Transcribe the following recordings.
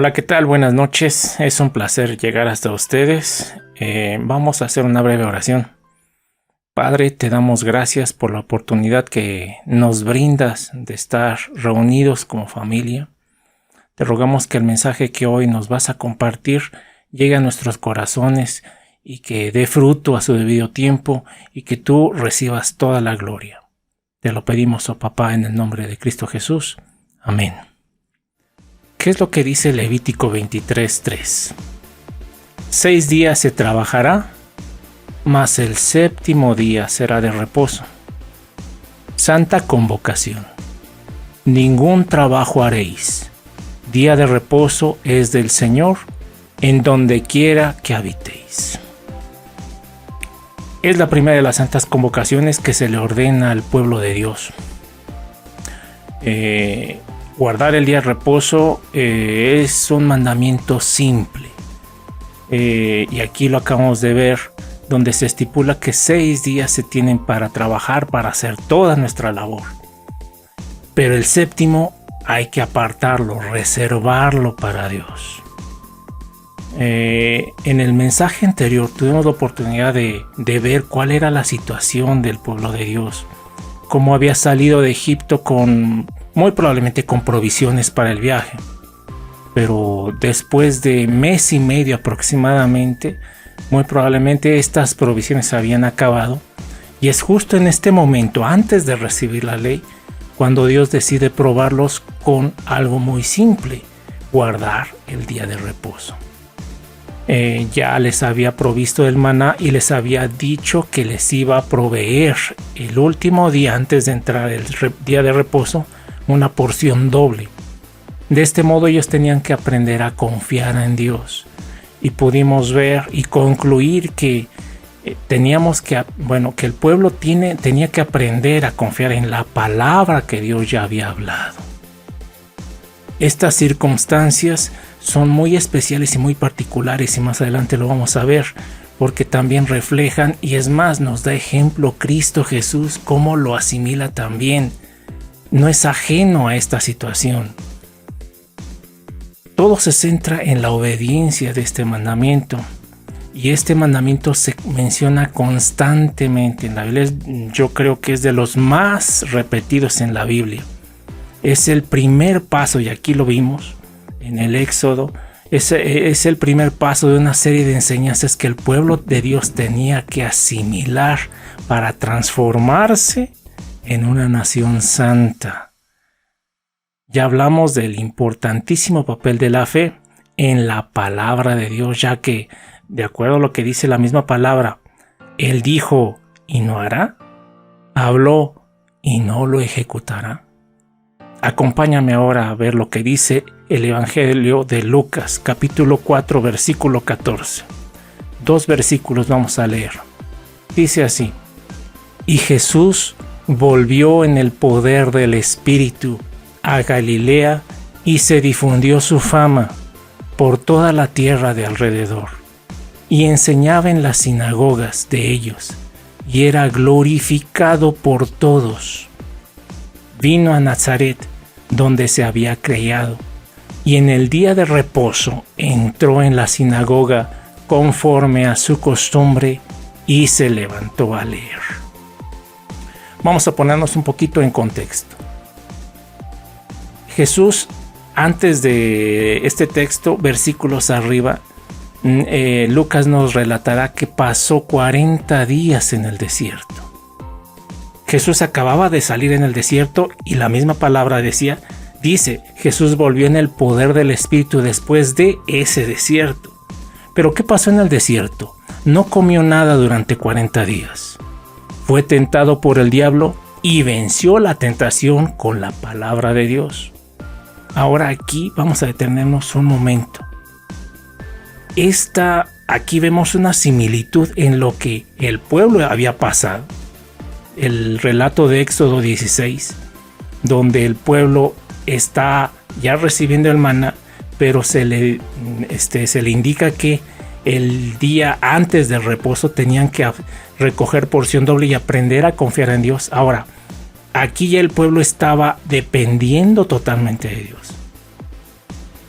Hola, ¿qué tal? Buenas noches. Es un placer llegar hasta ustedes. Vamos a hacer una breve oración. Padre, te damos gracias por la oportunidad que nos brindas de estar reunidos como familia. Te rogamos que el mensaje que hoy nos vas a compartir llegue a nuestros corazones y que dé fruto a su debido tiempo y que tú recibas toda la gloria. Te lo pedimos, oh Papá, en el nombre de Cristo Jesús. Amén. ¿Qué es lo que dice Levítico 23:3? 6 días se trabajará, mas el séptimo día será de reposo. Santa convocación. Ningún trabajo haréis. Día de reposo es del Señor, en donde quiera que habitéis. Es la primera de las santas convocaciones que se le ordena al pueblo de Dios. Guardar el día de reposo es un mandamiento simple. Y aquí lo acabamos de ver, donde se estipula que 6 días se tienen para trabajar, para hacer toda nuestra labor. Pero el séptimo hay que apartarlo, reservarlo para Dios. En el mensaje anterior tuvimos la oportunidad de ver cuál era la situación del pueblo de Dios, cómo había salido de Egipto muy probablemente con provisiones para el viaje, pero después de mes y medio aproximadamente, muy probablemente estas provisiones habían acabado, y es justo en este momento, antes de recibir la ley, cuando Dios decide probarlos con algo muy simple: guardar el día de reposo. Ya les había provisto el maná y les había dicho que les iba a proveer el último día antes de entrar el día de reposo una porción doble. De este modo ellos tenían que aprender a confiar en Dios, y pudimos ver y concluir que que el pueblo tenía que aprender a confiar en la palabra que Dios ya había hablado. Estas circunstancias son muy especiales y muy particulares, y más adelante lo vamos a ver, porque también reflejan, y es más, nos da ejemplo Cristo Jesús, cómo lo asimila también. No es ajeno a esta situación. Todo se centra en la obediencia de este mandamiento, y este mandamiento se menciona constantemente en la Biblia. Yo creo que es de los más repetidos en la Biblia. Es el primer paso, y aquí lo vimos en el Éxodo. Es el primer paso de una serie de enseñanzas que el pueblo de Dios tenía que asimilar para transformarse en una nación santa. Ya hablamos del importantísimo papel de la fe en la palabra de Dios, ya que, de acuerdo a lo que dice la misma palabra, Él dijo y no hará, habló y no lo ejecutará. Acompáñame ahora a ver lo que dice el Evangelio de Lucas, capítulo 4, versículo 14. 2 versículos vamos a leer. Dice así: y Jesús volvió en el poder del Espíritu a Galilea, y se difundió su fama por toda la tierra de alrededor, y enseñaba en las sinagogas de ellos, y era glorificado por todos. Vino a Nazaret, donde se había criado, y en el día de reposo entró en la sinagoga conforme a su costumbre, y se levantó a leer. Vamos a ponernos un poquito en contexto. Jesús, antes de este texto, versículos arriba, Lucas nos relatará que pasó 40 días en el desierto. Jesús acababa de salir en el desierto, y la misma palabra dice, Jesús volvió en el poder del Espíritu después de ese desierto. Pero ¿qué pasó en el desierto? No comió nada durante 40 días. Fue tentado por el diablo y venció la tentación con la palabra de Dios. Ahora aquí vamos a detenernos un momento. Aquí vemos una similitud en lo que el pueblo había pasado. El relato de Éxodo 16, donde el pueblo está ya recibiendo el maná, pero se le indica que el día antes del reposo tenían que recoger porción doble y aprender a confiar en Dios. Ahora, aquí ya el pueblo estaba dependiendo totalmente de Dios.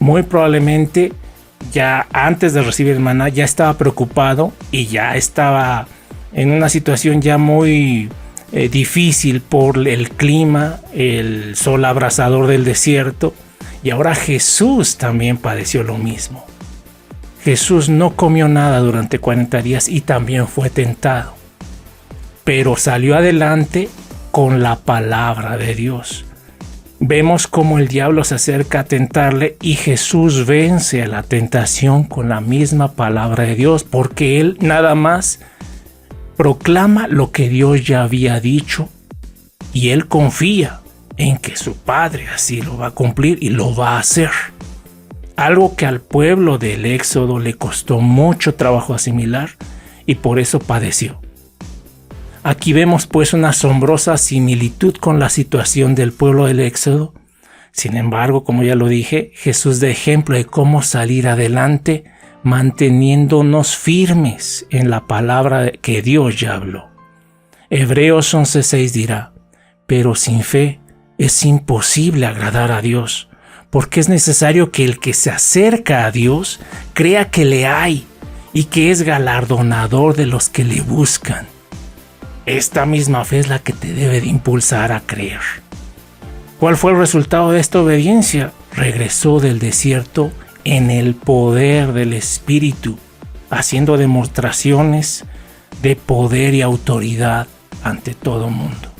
muy probablemente ya antes de recibir el maná ya estaba preocupado y ya estaba en una situación ya muy difícil por el clima, el sol abrasador del desierto. Y ahora Jesús también padeció lo mismo. Jesús no comió nada durante 40 días y también fue tentado, pero salió adelante con la palabra de Dios. Vemos cómo el diablo se acerca a tentarle y Jesús vence a la tentación con la misma palabra de Dios, porque él nada más proclama lo que Dios ya había dicho y él confía en que su Padre así lo va a cumplir y lo va a hacer. Algo que al pueblo del Éxodo le costó mucho trabajo asimilar y por eso padeció. Aquí vemos pues una asombrosa similitud con la situación del pueblo del Éxodo. Sin embargo, como ya lo dije, Jesús da ejemplo de cómo salir adelante manteniéndonos firmes en la palabra que Dios ya habló. Hebreos 11:6 dirá: pero sin fe es imposible agradar a Dios, porque es necesario que el que se acerca a Dios crea que le hay y que es galardonador de los que le buscan. Esta misma fe es la que te debe de impulsar a creer. ¿Cuál fue el resultado de esta obediencia? Regresó del desierto en el poder del Espíritu, haciendo demostraciones de poder y autoridad ante todo mundo.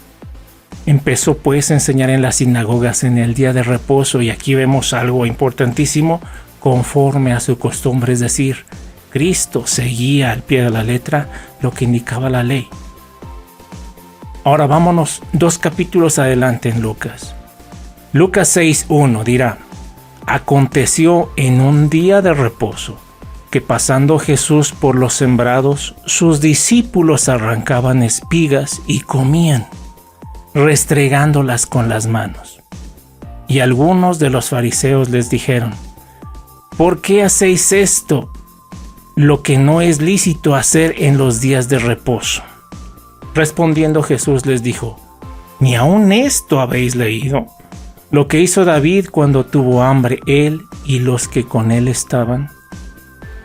Empezó pues a enseñar en las sinagogas en el día de reposo, y aquí vemos algo importantísimo conforme a su costumbre, es decir, Cristo seguía al pie de la letra lo que indicaba la ley. Ahora vámonos 2 capítulos adelante en Lucas. Lucas 6:1 dirá: aconteció en un día de reposo que pasando Jesús por los sembrados, sus discípulos arrancaban espigas y comían, restregándolas con las manos. Y algunos de los fariseos les dijeron: ¿por qué hacéis esto, lo que no es lícito hacer en los días de reposo? Respondiendo Jesús les dijo: ¿ni aun esto habéis leído? Lo que hizo David cuando tuvo hambre, él y los que con él estaban.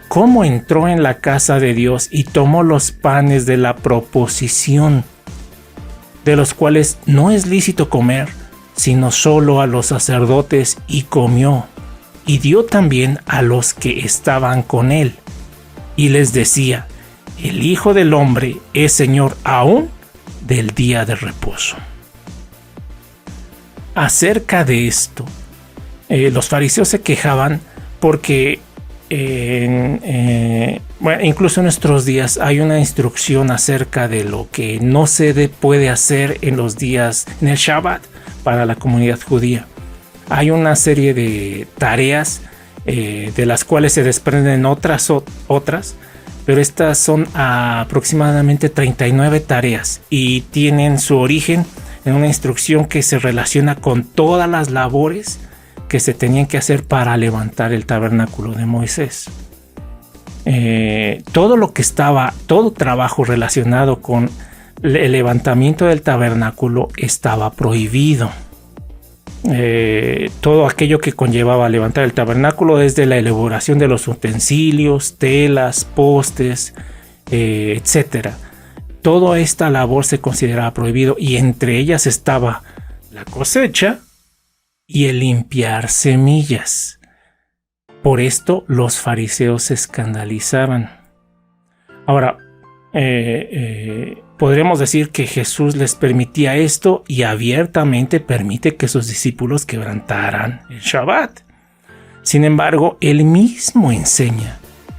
¿Cómo entró en la casa de Dios y tomó los panes de la proposición, de los cuales no es lícito comer, sino solo a los sacerdotes, y comió, y dio también a los que estaban con él? Y les decía: el Hijo del Hombre es Señor aún del día de reposo. Acerca de esto, los fariseos se quejaban porque incluso en nuestros días hay una instrucción acerca de lo que no se puede hacer en los días, en el Shabbat, para la comunidad judía. Hay una serie de tareas de las cuales se desprenden otras, pero estas son aproximadamente 39 tareas y tienen su origen en una instrucción que se relaciona con todas las labores que se tenían que hacer para levantar el tabernáculo de Moisés. Todo trabajo relacionado con el levantamiento del tabernáculo estaba prohibido. Todo aquello que conllevaba levantar el tabernáculo, desde la elaboración de los utensilios, telas, postes, etcétera. Toda esta labor se consideraba prohibido, y entre ellas estaba la cosecha y el limpiar semillas. Por esto los fariseos se escandalizaban. Ahora, podríamos decir que Jesús les permitía esto y abiertamente permite que sus discípulos quebrantaran el Shabbat. Sin embargo, él mismo enseña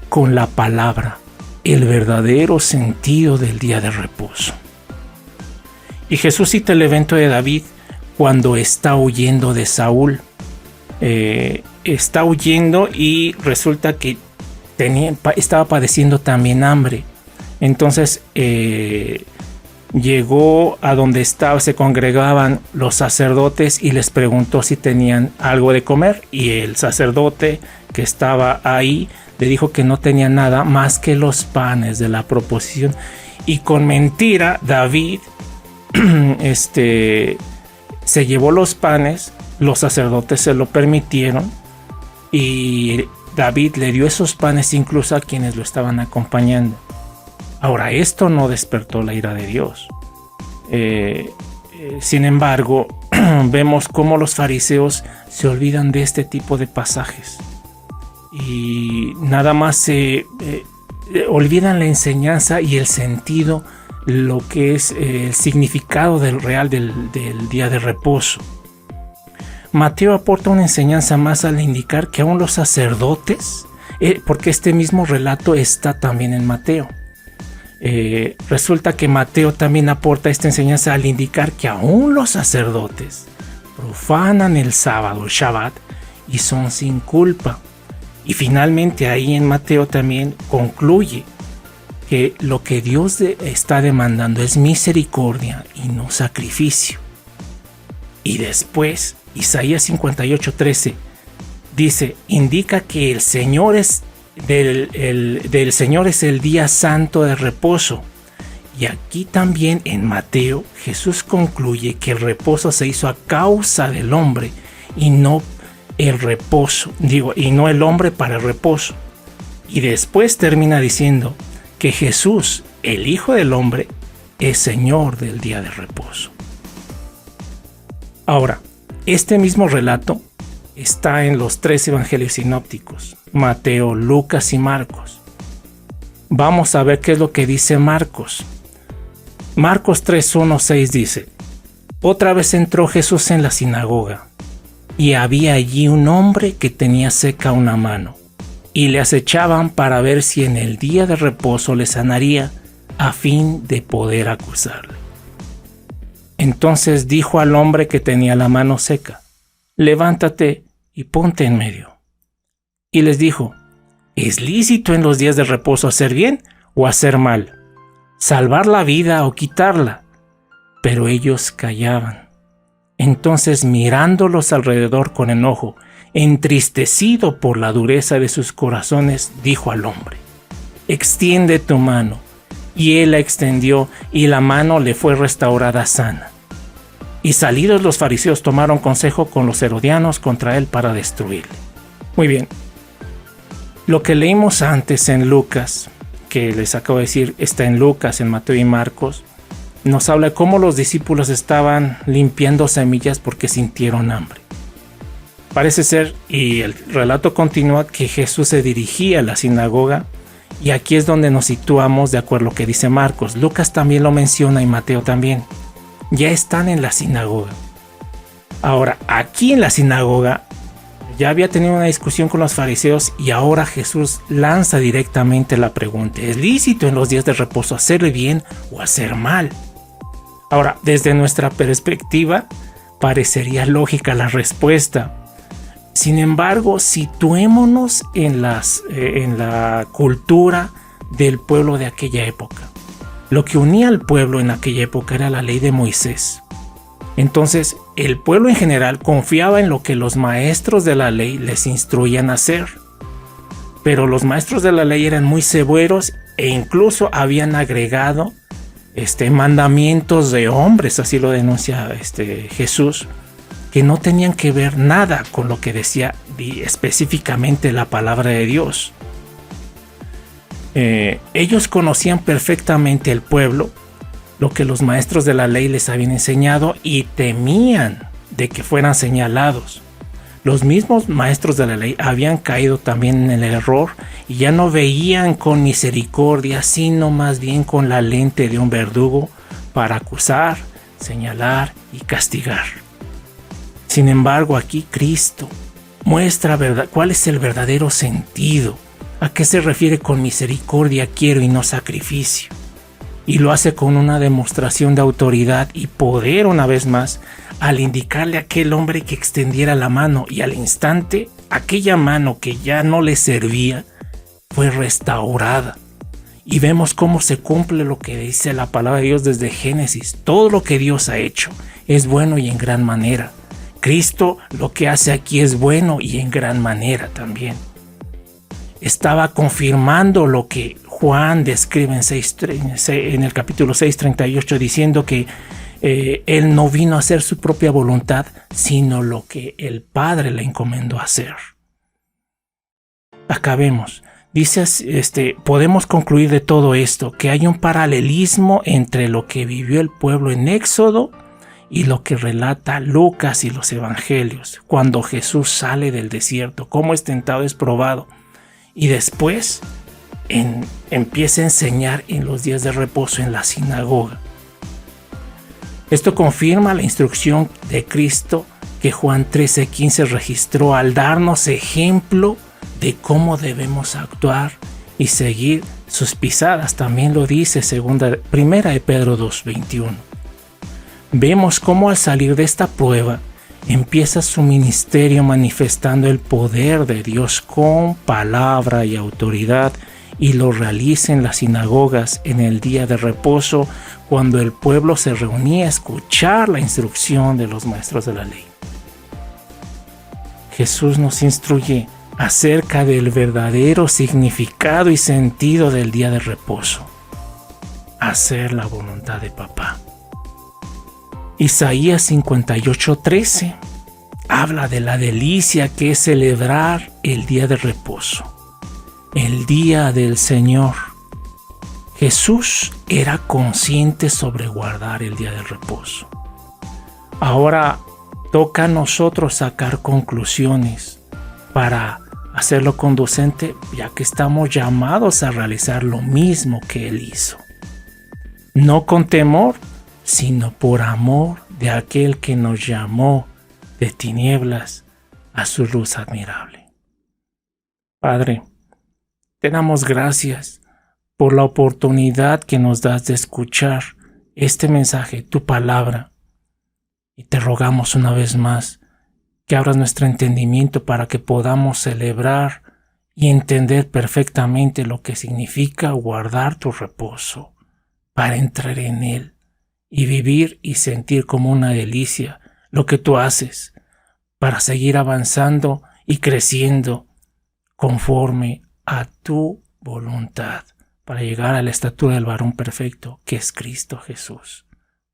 con la palabra el verdadero sentido del día de reposo. Y Jesús cita el evento de David cuando está huyendo de Saúl. Está huyendo y resulta que estaba padeciendo también hambre. Entonces llegó a donde se congregaban los sacerdotes y les preguntó si tenían algo de comer, y el sacerdote que estaba ahí le dijo que no tenía nada más que los panes de la proposición. Y con mentira David se llevó los panes, los sacerdotes se lo permitieron, y David le dio esos panes incluso a quienes lo estaban acompañando. Ahora, esto no despertó la ira de Dios. Sin embargo, vemos cómo los fariseos se olvidan de este tipo de pasajes y nada más se olvidan la enseñanza y el sentido, lo que es el significado real del día de reposo. Mateo aporta una enseñanza más al indicar que aún los sacerdotes, porque este mismo relato está también en Mateo. Resulta que Mateo también aporta esta enseñanza al indicar que aún los sacerdotes profanan el sábado, el Shabbat, y son sin culpa. Y finalmente ahí en Mateo también concluye que lo que Dios está demandando es misericordia y no sacrificio. Y después Isaías 58:13 dice, indica que el Señor es del Señor es el día santo de reposo. Y aquí también en Mateo Jesús concluye que el reposo se hizo a causa del hombre y no y no el hombre para el reposo. Y después termina diciendo que Jesús, el Hijo del Hombre, es Señor del día de reposo. Ahora, este mismo relato está en los 3 evangelios sinópticos, Mateo, Lucas y Marcos. Vamos a ver qué es lo que dice Marcos. Marcos 3:1-6 dice, otra vez entró Jesús en la sinagoga, y había allí un hombre que tenía seca una mano, y le acechaban para ver si en el día de reposo le sanaría, a fin de poder acusarle. Entonces dijo al hombre que tenía la mano seca, levántate y ponte en medio. Y les dijo, ¿es lícito en los días de reposo hacer bien o hacer mal? ¿Salvar la vida o quitarla? Pero ellos callaban. Entonces, mirándolos alrededor con enojo, entristecido por la dureza de sus corazones, dijo al hombre, extiende tu mano. Y él la extendió, y la mano le fue restaurada sana. Y salidos los fariseos tomaron consejo con los herodianos contra él para destruirle. Muy bien. Lo que leímos antes en Lucas, que les acabo de decir, está en Lucas, en Mateo y Marcos, nos habla de cómo los discípulos estaban limpiando semillas porque sintieron hambre. Parece ser, y el relato continúa, que Jesús se dirigía a la sinagoga, y aquí es donde nos situamos de acuerdo a lo que dice Marcos. Lucas también lo menciona y Mateo también. Ya están en la sinagoga. Ahora, aquí en la sinagoga ya había tenido una discusión con los fariseos y ahora Jesús lanza directamente la pregunta, ¿es lícito en los días de reposo hacer bien o hacer mal? Ahora, desde nuestra perspectiva, parecería lógica la respuesta. Sin embargo, situémonos en la cultura del pueblo de aquella época. Lo que unía al pueblo en aquella época era la ley de Moisés. Entonces, el pueblo en general confiaba en lo que los maestros de la ley les instruían a hacer. Pero los maestros de la ley eran muy severos e incluso habían agregado mandamientos de hombres, así lo denuncia Jesús, que no tenían que ver nada con lo que decía específicamente la palabra de Dios. Ellos conocían perfectamente el pueblo, lo que los maestros de la ley les habían enseñado y temían de que fueran señalados. Los mismos maestros de la ley habían caído también en el error y ya no veían con misericordia, sino más bien con la lente de un verdugo para acusar, señalar y castigar. Sin embargo, aquí Cristo muestra cuál es el verdadero sentido, a qué se refiere con misericordia quiero y no sacrificio. Y lo hace con una demostración de autoridad y poder una vez más, al indicarle a aquel hombre que extendiera la mano y al instante aquella mano que ya no le servía fue restaurada. Y vemos cómo se cumple lo que dice la palabra de Dios desde Génesis. Todo lo que Dios ha hecho es bueno y en gran manera. Cristo lo que hace aquí es bueno y en gran manera también. Estaba confirmando lo que Juan describe en el capítulo 6:38, diciendo que él no vino a hacer su propia voluntad, sino lo que el Padre le encomendó hacer. acabemos. Dice, podemos concluir de todo esto que hay un paralelismo entre lo que vivió el pueblo en Éxodo y lo que relata Lucas y los evangelios, cuando Jesús sale del desierto, cómo es tentado, es probado, y después empieza a enseñar en los días de reposo en la sinagoga. Esto confirma la instrucción de Cristo que Juan 13:15 registró al darnos ejemplo de cómo debemos actuar y seguir sus pisadas. También lo dice primera de Pedro 2:21. Vemos cómo al salir de esta prueba empieza su ministerio manifestando el poder de Dios con palabra y autoridad, y lo realiza en las sinagogas en el día de reposo, cuando el pueblo se reunía a escuchar la instrucción de los maestros de la ley. Jesús nos instruye acerca del verdadero significado y sentido del día de reposo: hacer la voluntad de Papá. Isaías 58:13 habla de la delicia que es celebrar el día de reposo, el día del Señor. Jesús era consciente sobre guardar el día de reposo. Ahora toca a nosotros sacar conclusiones para hacerlo conducente, ya que estamos llamados a realizar lo mismo que Él hizo. No con temor, sino por amor de aquel que nos llamó de tinieblas a su luz admirable. Padre, te damos gracias por la oportunidad que nos das de escuchar este mensaje, tu palabra, y te rogamos una vez más que abras nuestro entendimiento para que podamos celebrar y entender perfectamente lo que significa guardar tu reposo, para entrar en él y vivir y sentir como una delicia lo que tú haces, para seguir avanzando y creciendo conforme a tu voluntad, para llegar a la estatura del varón perfecto que es Cristo Jesús.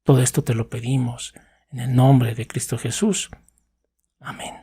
Todo esto te lo pedimos en el nombre de Cristo Jesús. Amén.